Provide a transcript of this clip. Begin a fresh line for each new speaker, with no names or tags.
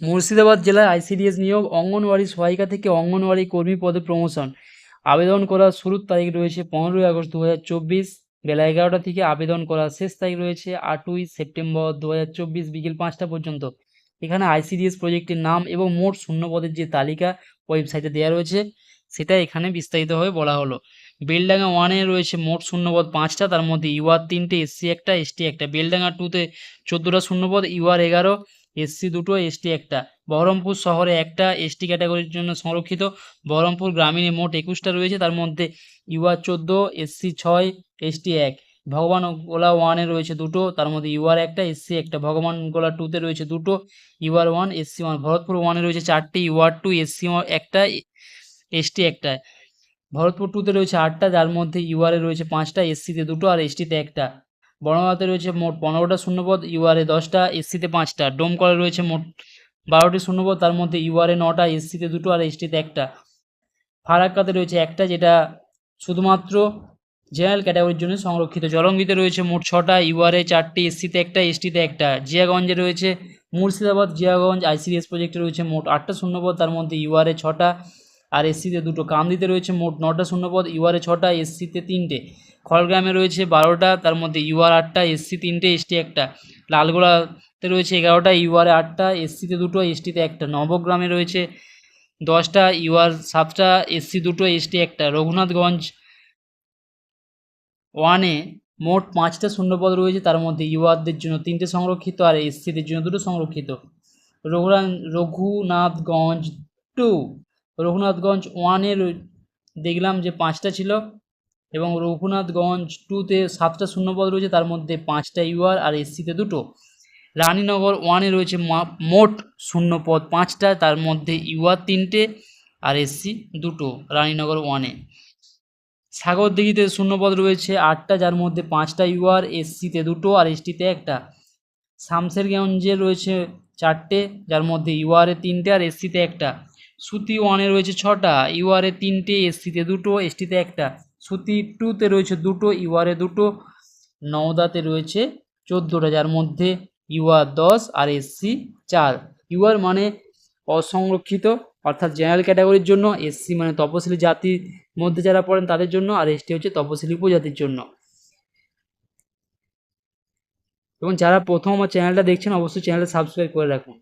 মুর্শিদাবাদ জেলায় আইসিডিএস নিয়োগ অঙ্গনওয়াড়ি সহায়িকা থেকে অঙ্গনওয়াড়ি কর্মী পদে প্রমোশন। আবেদন করার শুরুর তারিখ রয়েছে 15ই আগস্ট 2024 বেলা 11টা থেকে। আবেদন করার শেষ তারিখ রয়েছে 8ই সেপ্টেম্বর 2024 বিকেল 5টা পর্যন্ত। এখানে আইসিডিএস প্রজেক্টের নাম এবং মোট শূন্য পদের যে তালিকা ওয়েবসাইটে দেওয়া রয়েছে সেটা এখানে বিস্তারিতভাবে বলা হলো। বেলডাঙ্গা 1-এ রয়েছে মোট শূন্যপদ 5টা, তার মধ্যে ইউআর 3টে, এসসি 1টা, এসটি 1টা। বেলডাঙ্গা 2-তে 14টা শূন্যপদ, ইউআর 11, এসসি 2টো, এসটি 1টা। বহরমপুর শহরে 1টা এসটি ক্যাটাগরির জন্য সংরক্ষিত। বহরমপুর গ্রামীণে মোট 21টা রয়েছে, তার মধ্যে ইউআর 14, এসসি 6, এসটি 1। ভগবান গোলা 1-এ রয়েছে 2টো, তার মধ্যে ইউআর 1টা, এসসি 1টা। ভগবান গোলা 2-তে রয়েছে 2টো, ইউআর 1, এসসি 1। ভরতপুর 1-এ রয়েছে 4টি, ইউআর 2, এসসি 1টা, এসটি 1টা। ভরতপুর 2-তে রয়েছে 8টা, যার মধ্যে ইউআরে রয়েছে 5টা, এসসিতে 2টো আর এসটিতে 1টা। বনগাঁতে রয়েছে মোট 15টা শূন্যপদ, ইউআরে 10টা, এসসিতে 5টা। ডোমকলে রয়েছে মোট 12টি শূন্যপদ, তার মধ্যে ইউআরে 9টা, এসসিতে 2টো আর এসটিতে 1টা। ফারাক্কাতে রয়েছে 1টা, যেটা শুধুমাত্র জেনারেল ক্যাটাগরির জন্য সংরক্ষিত। জলঙ্গিতে রয়েছে মোট 6টা, ইউআরে 4টি, এসসিতে 1টা, এসটিতে 1টা। জিয়াগঞ্জে রয়েছে মুর্শিদাবাদ জিয়াগঞ্জ আইসিডিএস প্রজেক্টে রয়েছে মোট 8টা শূন্যপদ, তার মধ্যে ইউআরে 6টা আর এসসিতে 2টো। কামদিতে রয়েছে মোট 9টা শূন্যপদ, ইউআরে 6টা, এসসিতে 3টে। খড়গ্রামে রয়েছে 12টা, তার মধ্যে ইউআর 8টা, এসসি 3টে, এসটি 1টা। লালগোলাতে রয়েছে 11টা, ইউআরে 8টা, এসসিতে 2টো, এসটিতে 1টা। নবগ্রামে রয়েছে 10টা, ইউআর 7টা, এসসি 2টো, এসটি 1টা। রঘুনাথগঞ্জ 1-এ মোট 5টা শূন্যপদ রয়েছে, তার মধ্যে ইউআরদের জন্য 3টে সংরক্ষিত আর এসসিদের জন্য 2টো সংরক্ষিত। রঘুনাথগঞ্জ 2, রঘুনাথগঞ্জ 1-এ দেখলাম যে 5টা ছিল এবং রঘুনাথগঞ্জ 2-তে 7টা শূন্যপদ রয়েছে, তার মধ্যে 5টা ইউআর আর এসসিতে 2টো। রানীনগর 1-এ রয়েছে মোট শূন্যপদ 5টা, তার মধ্যে ইউআর 3টে আর এসসি 2টো। রানীনগর 1-এ সাগরদিঘিতে শূন্যপদ রয়েছে 8টা, যার মধ্যে 5টা ইউআর, এসসিতে 2টো আর এসটিতে 1টা। শামসেরগঞ্জে রয়েছে 4টে, যার মধ্যে ইউআরে 3টে আর এসসিতে 1টা। সুতি 1-এ রয়েছে 6টা, ইউআরে 3টে, এসসিতে 2টো, এসটিতে 1টা। সুতি 2-তে রয়েছে 2টো, ইউআরে 2টো। নওদাতে রয়েছে 14টা, যার মধ্যে ইউআর 10 আর এসসি 4। ইউআর মানে অসংরক্ষিত অর্থাৎ জেনারেল ক্যাটাগরির জন্য, এসসি মানে তপশিলি জাতির মধ্যে যারা পড়েন তাদের জন্য, আর এসটি হচ্ছে তপশিলি উপজাতির জন্য। এবং যারা প্রথম আমার চ্যানেলটা দেখছেন অবশ্যই চ্যানেলটা সাবস্ক্রাইব করে রাখুন।